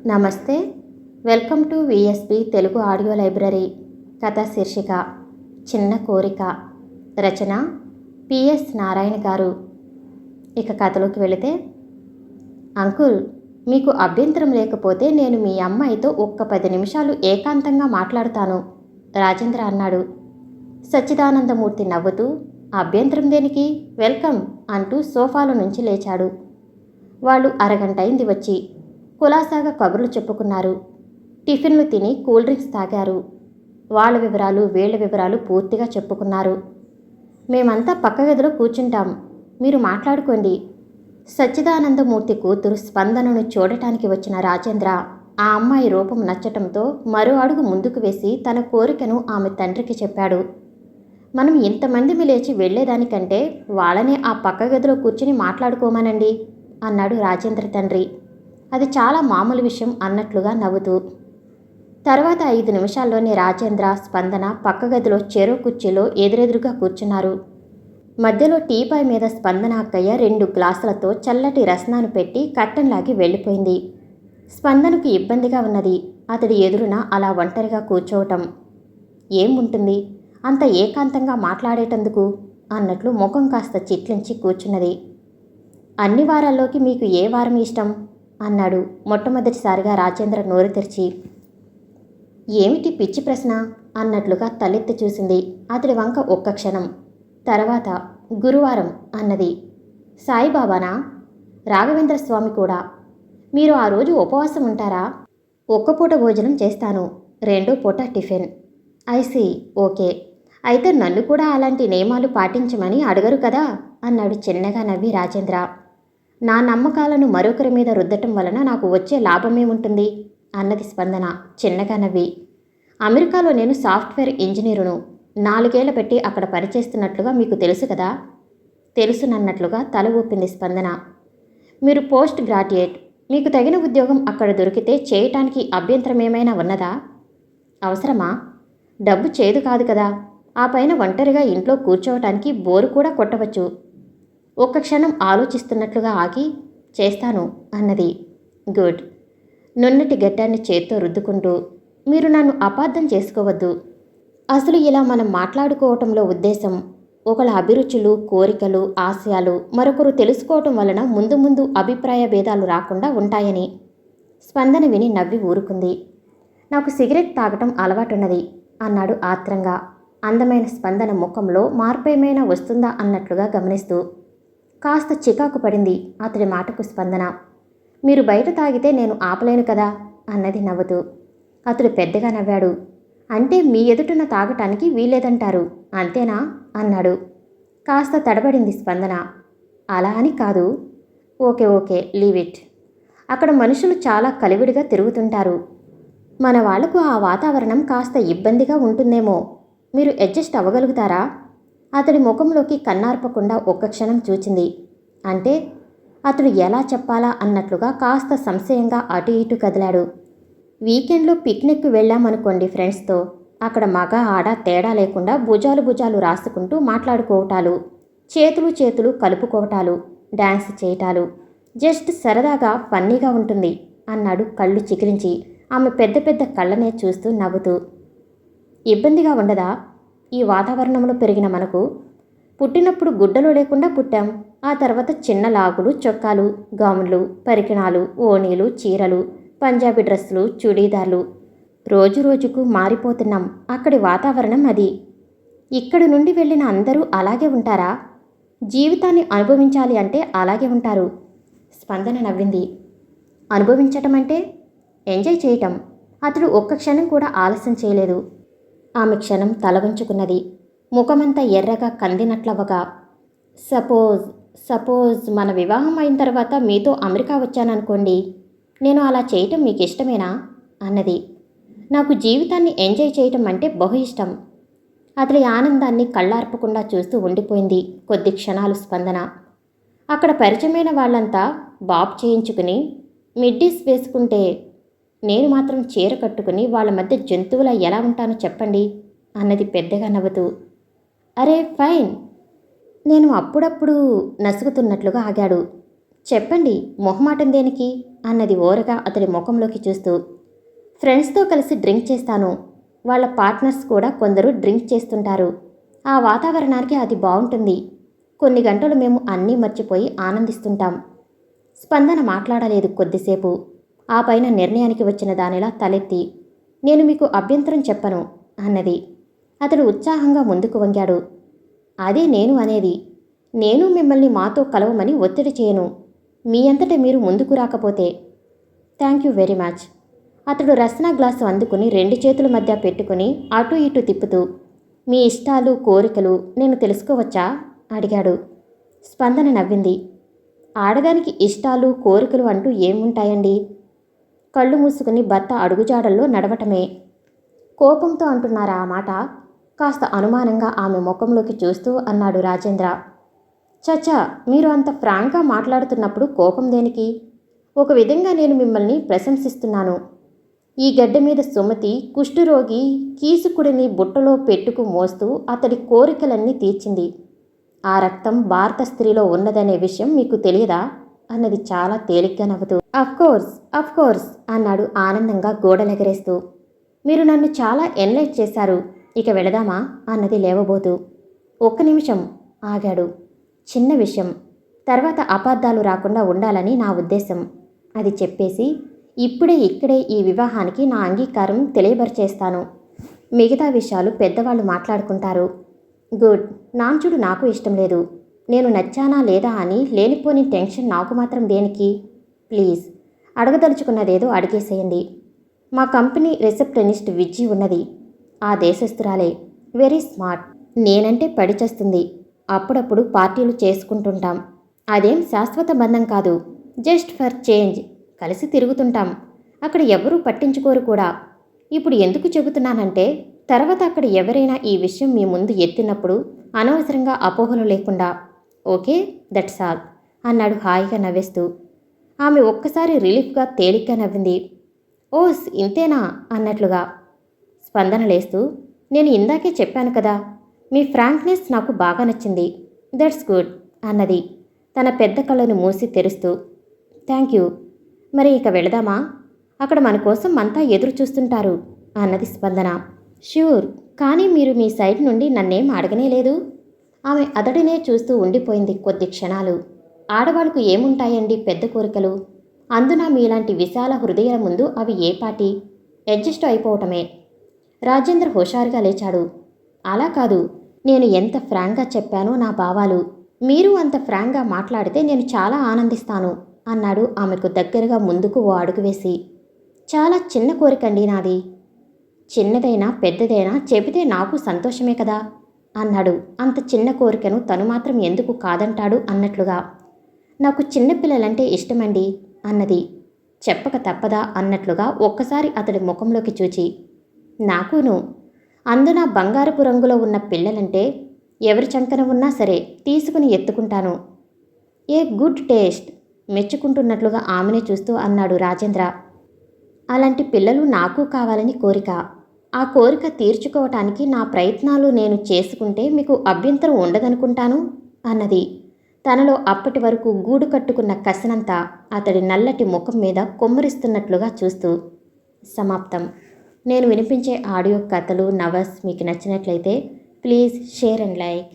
నమస్తే. Welcome to VSB Telugu audio library. కథ శీర్షిక చిన్న కోరిక. రచన పిఎస్ నారాయణ గారు. ఇక కథలోకి వెళితే, అంకుల్, మీకు అభ్యంతరం లేకపోతే నేను మీ అమ్మాయితో ఒక్క 10 నిమిషాలు ఏకాంతంగా మాట్లాడతాను, రాజేంద్ర అన్నాడు. సచ్చిదానందమూర్తి నవ్వుతూ, అభ్యంతరం దేనికి, వెల్కమ్ అంటూ సోఫాలో నుంచి లేచాడు. వాళ్ళు అరగంట అయింది వచ్చి. కులాసాగా కబుర్లు చెప్పుకున్నారు. టిఫిన్లు తిని కూల్ డ్రింక్స్ తాగారు. వాళ్ళ వివరాలు వీళ్ళ వివరాలు పూర్తిగా చెప్పుకున్నారు. మేమంతా పక్క గదిలో కూర్చుంటాం, మీరు మాట్లాడుకోండి. సచ్చిదానందమూర్తి కూతురు స్పందనను చూడటానికి వచ్చిన రాజేంద్ర ఆ అమ్మాయి రూపం నచ్చటంతో మరో అడుగు ముందుకు వేసి తన కోరికను ఆమె తండ్రికి చెప్పాడు. మనం ఇంతమంది లేచి వెళ్లేదానికంటే వాళ్ళనే ఆ పక్క గదిలో కూర్చుని మాట్లాడుకోమానండి అన్నాడు రాజేంద్ర తండ్రి. అది చాలా మామూలు విషయం అన్నట్లుగా నవ్వుతూ. తర్వాత 5 నిమిషాల్లోనే రాజేంద్ర, స్పందన పక్క గదిలో చెరో కుర్చీలో ఎదురెదురుగా కూర్చున్నారు. మధ్యలో టీపాయ్ మీద స్పందన అక్కయ్య 2 గ్లాసులతో చల్లటి రసనాను పెట్టి కట్టంలాగి వెళ్ళిపోయింది. స్పందనకు ఇబ్బందిగా ఉన్నది అతడి ఎదురున అలా ఒంటరిగా కూర్చోవటం. ఏముంటుంది అంత ఏకాంతంగా మాట్లాడేటందుకు అన్నట్లు ముఖం కాస్త చిట్లించి కూర్చున్నది. అన్ని వారాల్లోకి మీకు ఏ వారం ఇష్టం అన్నాడు మొట్టమొదటిసారిగా రాజేంద్ర నోరు తెరిచి. ఏమిటి పిచ్చి ప్రశ్న అన్నట్లుగా తలెత్తి చూసింది అతడి వంక ఒక్క క్షణం. తర్వాత గురువారం అన్నది. సాయిబాబానా? రాఘవేంద్ర స్వామి కూడా. మీరు ఆ రోజు ఉపవాసం ఉంటారా? ఒక్క పూట భోజనం చేస్తాను, 2వ పూట టిఫిన్. IC, okay. అయితే నన్ను కూడా అలాంటి నియమాలు పాటించమని అడగరు కదా అన్నాడు చిన్నగా నవ్వి రాజేంద్ర. నా నమ్మకాలను మరొకరి మీద రుద్దటం వలన నాకు వచ్చే లాభమేముంటుంది అన్నది స్పందన చిన్నగా నవ్వి. అమెరికాలో నేను సాఫ్ట్వేర్ ఇంజనీరును, 4 ఏళ్ల పెట్టి అక్కడ పనిచేస్తున్నట్లుగా మీకు తెలుసు కదా? తెలుసునన్నట్లుగా తల ఊపింది స్పందన. మీరు పోస్ట్ గ్రాడ్యుయేట్, మీకు తగిన ఉద్యోగం అక్కడ దొరికితే చేయటానికి అభ్యంతరం ఏమైనా ఉన్నదా? అవసరమా? డబ్బు చేదు కాదు కదా, ఆ పైన ఒంటరిగా ఇంట్లో కూర్చోవటానికి బోరు కూడా కొట్టవచ్చు. ఒక్క క్షణం ఆలోచిస్తున్నట్లుగా ఆగి, చేస్తాను అన్నది. గుడ్. నున్నటి గడ్డాన్ని చేత్తో రుద్దుకుంటూ, మీరు నన్ను అపార్థం చేసుకోవద్దు. అసలు ఇలా మనం మాట్లాడుకోవటంలో ఉద్దేశం ఒకళ్ళ అభిరుచులు, కోరికలు, ఆశయాలు మరొకరు తెలుసుకోవటం వలన ముందు ముందు అభిప్రాయ భేదాలు రాకుండా ఉంటాయని. స్పందన విని నవ్వి ఊరుకుంది. నాకు సిగరెట్ తాగటం అలవాటున్నది అన్నాడు ఆత్రంగా, అందమైన స్పందన ముఖంలో మార్పేమైనా వస్తుందా అన్నట్లుగా గమనిస్తూ. కాస్త చికాకు పడింది అతడి మాటకు స్పందన. మీరు బయట తాగితే నేను ఆపలేను కదా అన్నది నవ్వుతూ. అతడు పెద్దగా నవ్వాడు. అంటే మీ ఎదుటన తాగటానికి వీల్లేదంటారు, అంతేనా అన్నాడు. కాస్త తడబడింది స్పందన. అలా అని కాదు. Okay okay, leave it. అక్కడ మనుషులు చాలా కలివిడిగా తిరుగుతుంటారు. మన వాళ్లకు ఆ వాతావరణం కాస్త ఇబ్బందిగా ఉంటుందేమో. మీరు అడ్జస్ట్ అవ్వగలుగుతారా? అతడి ముఖంలోకి కన్నార్పకుండా ఒక్క క్షణం చూచింది. అంటే? అతడు ఎలా చెప్పాలా అన్నట్లుగా కాస్త సంశయంగా అటు ఇటు కదిలాడు. వీకెండ్లో పిక్నిక్కు వెళ్ళామనుకోండి ఫ్రెండ్స్తో, అక్కడ మగ ఆడ తేడా లేకుండా భుజాలు భుజాలు రాసుకుంటూ మాట్లాడుకోవటాలు, చేతులు చేతులు కలుపుకోవటాలు, డ్యాన్స్ చేయటాలు, జస్ట్ సరదాగా ఫన్నీగా ఉంటుంది అన్నాడు కళ్ళు చికిలించి ఆమె పెద్ద పెద్ద కళ్ళనే చూస్తూ నవ్వుతూ. ఇబ్బందిగా ఉండదా ఈ వాతావరణంలో పెరిగిన మనకు? పుట్టినప్పుడు గుడ్డలు లేకుండా పుట్టాం. ఆ తర్వాత చిన్న లాగులు, చొక్కాలు, గౌన్లు, పరికిణాలు, ఓణీలు, చీరలు, పంజాబీ డ్రెస్సులు, చుడీదార్లు. రోజు రోజుకు మారిపోతున్నాం. అక్కడి వాతావరణం అది. ఇక్కడి నుండి వెళ్ళిన అందరూ అలాగే ఉంటారా? జీవితాన్ని అనుభవించాలి అంటే అలాగే ఉంటారు. స్పందన నవ్వింది. అనుభవించటం అంటే ఎంజాయ్ చేయటం. అతడు ఒక్క క్షణం కూడా ఆలస్యం చేయలేదు. ఆమె క్షణం తల వంచుకున్నది, ముఖమంతా ఎర్రగా కందినట్లవగా. సపోజ్ మన వివాహం అయిన తర్వాత మీతో అమెరికా వచ్చాననుకోండి, నేను అలా చేయటం మీకు ఇష్టమేనా అన్నది. నాకు జీవితాన్ని ఎంజాయ్ చేయటం అంటే బహు ఇష్టం. అతడి ఆనందాన్ని కళ్ళార్పకుండా చూస్తూ ఉండిపోయింది కొద్ది క్షణాలు స్పందన. అక్కడ పరిచయమైన వాళ్ళంతా బాబ్ చేయించుకుని మిడ్డీస్ వేసుకుంటే నేను మాత్రం చీర కట్టుకుని వాళ్ళ మధ్య జంతువులా ఎలా ఉంటానో చెప్పండి అన్నది పెద్దగా నవ్వుతూ. అరే ఫైన్. నేను అప్పుడప్పుడు నసుగుతున్నట్లుగా ఆగాడు. చెప్పండి, మొహమాటం దేనికి అన్నది ఓరగా అతడి ముఖంలోకి చూస్తూ. ఫ్రెండ్స్తో కలిసి డ్రింక్ చేస్తాను. వాళ్ళ పార్ట్నర్స్ కూడా కొందరు డ్రింక్ చేస్తుంటారు. ఆ వాతావరణానికి అది బాగుంటుంది. కొన్ని గంటలు మేము అన్నీ మర్చిపోయి ఆనందిస్తుంటాం. స్పందన మాట్లాడలేదు కొద్దిసేపు. ఆ పైన నిర్ణయానికి వచ్చిన దానిలా తలెత్తి, నేను మీకు అభ్యంతరం చెప్పను అన్నది. అతడు ఉత్సాహంగా ముందుకు వంగాడు. అదే నేను అనేది. నేను మిమ్మల్ని మాతో కలవమని ఒత్తిడి చేయను. మీ అంతట మీరు ముందుకు రాకపోతే. Thank you very much. అతడు రస్నా గ్లాసు అందుకుని 2 చేతుల మధ్య పెట్టుకుని అటూ ఇటూ తిప్పుతూ, మీ ఇష్టాలు కోరికలు నేను తెలుసుకోవచ్చా అడిగాడు. స్పందన నవ్వింది. ఆడదానికి ఇష్టాలు కోరికలు అంటూ ఏముంటాయండి? కళ్ళు మూసుకుని భర్త అడుగుజాడల్లో నడవటమే. కోపంతో అంటున్నారా ఆ మాట? కాస్త అనుమానంగా ఆమె ముఖంలోకి చూస్తూ అన్నాడు రాజేంద్ర. చచ్చా, మీరు అంత ఫ్రాంక్గా మాట్లాడుతున్నప్పుడు కోపం దేనికి? ఒక విధంగా నేను మిమ్మల్ని ప్రశంసిస్తున్నాను. ఈ గడ్డ మీద సుమతి కుష్ఠరోగి కీసుకుడిని బుట్టలో పెట్టుకు మోస్తూ అతడి కోరికలన్నీ తీర్చింది. ఆ రక్తం భారత స్త్రీలో ఉన్నదనే విషయం మీకు తెలియదా అన్నది చాలా తేలిగ్గా నవ్వుతూ. అఫ్ కోర్స్ అన్నాడు ఆనందంగా గోడలెగరేస్తూ. మీరు నన్ను చాలా ఎన్లైట్ చేశారు. ఇక వెళదామా అన్నది లేవబోతూ. ఒక్క నిమిషం ఆగాడు. చిన్న విషయం, తర్వాత అపార్థాలు రాకుండా ఉండాలని నా ఉద్దేశం. అది చెప్పేసి ఇక్కడే ఈ వివాహానికి నా అంగీకారం తెలియబరిచేస్తాను. మిగతా విషయాలు పెద్దవాళ్ళు మాట్లాడుకుంటారు. గుడ్. నాంచుడు నాకు ఇష్టం లేదు. నేను నచ్చానా లేదా అని లేనిపోని టెన్షన్ నాకు మాత్రం దేనికి? ప్లీజ్ అడగదలుచుకున్నదేదో అడిగేసేయండి. మా కంపెనీ రిసెప్షనిస్ట్ విజ్జి ఉన్నది. ఆ దేశస్తురాలే. Very smart. నేనంటే పడిచేస్తుంది. అప్పుడప్పుడు పార్టీలు చేసుకుంటుంటాం. అదేం శాశ్వత బంధం కాదు. జస్ట్ ఫర్ చేంజ్ కలిసి తిరుగుతుంటాం. అక్కడ ఎవరూ పట్టించుకోరు కూడా. ఇప్పుడు ఎందుకు చెబుతున్నానంటే, తర్వాత అక్కడ ఎవరైనా ఈ విషయం మీ ముందు ఎత్తినప్పుడు అనవసరంగా అపోహలు లేకుండా. ఓకే, దట్స్ ఆల్ అన్నాడు హాయిగా నవ్వేస్తూ. ఆమె ఒక్కసారి రిలీఫ్గా తేలిగ్గా నవ్వింది. ఓస్ ఇంతేనా అన్నట్లుగా. స్పందన లేస్తూ, నేను ఇందాకే చెప్పాను కదా, మీ ఫ్రాంక్నెస్ నాకు బాగా నచ్చింది. దట్స్ గుడ్ అన్నది తన పెద్ద కళ్ళను మూసి తెరుస్తూ. Thank you. మరి ఇక వెళదామా? అక్కడ మన కోసం అంతా ఎదురు చూస్తుంటారు అన్నది స్పందన. ష్యూర్, కానీ మీరు మీ సైడ్ నుండి నన్నేం అడగనే లేదు. ఆమె అతడినే చూస్తూ ఉండిపోయింది కొద్ది క్షణాలు. ఆడవాళ్ళకు ఏముంటాయండి పెద్ద కోరికలు? అందున మీలాంటి విశాల హృదయాల ముందు అవి ఏ పాటి? అడ్జస్ట్ అయిపోవటమే. రాజేంద్ర హుషారుగా లేచాడు. అలా కాదు, నేను ఎంత ఫ్రాంక్గా చెప్పానో నా భావాలు. మీరు అంత ఫ్రాంక్గా మాట్లాడితే నేను చాలా ఆనందిస్తాను అన్నాడు ఆమెకు దగ్గరగా ముందుకు ఓ అడుగు వేసి. చాలా చిన్న కోరికండి నాది. చిన్నదైనా పెద్దదైనా చెబితే నాకు సంతోషమే కదా అన్నాడు. అంత చిన్న కోరికను తను మాత్రం ఎందుకు కాదంటాడు అన్నట్లుగా. నాకు చిన్నపిల్లలంటే ఇష్టమండి అన్నది. చెప్పక తప్పదా అన్నట్లుగా ఒక్కసారి అతడి ముఖంలోకి చూచి. నాకును. అందున బంగారపు రంగులో ఉన్న పిల్లలంటే ఎవరి చంకన ఉన్నా సరే తీసుకుని ఎత్తుకుంటాను. ఏ గుడ్ టేస్ట్ మెచ్చుకుంటున్నట్లుగా ఆమెనే చూస్తూ అన్నాడు రాజేంద్ర. అలాంటి పిల్లలు నాకు కావాలని కోరిక. ఆ కోరిక తీర్చుకోవటానికి నా ప్రయత్నాలు నేను చేసుకుంటే మీకు అభ్యంతరం ఉండదనుకుంటాను అన్నది. తనలో అప్పటి వరకు గూడు కట్టుకున్న కసినంతా అతడి నల్లటి ముఖం మీద కొమ్మరిస్తున్నట్లుగా చూస్తూ. సమాప్తం. నేను వినిపించే ఆడియో కథలు నవల్స్ మీకు నచ్చినట్లయితే ప్లీజ్ షేర్ అండ్ లైక్.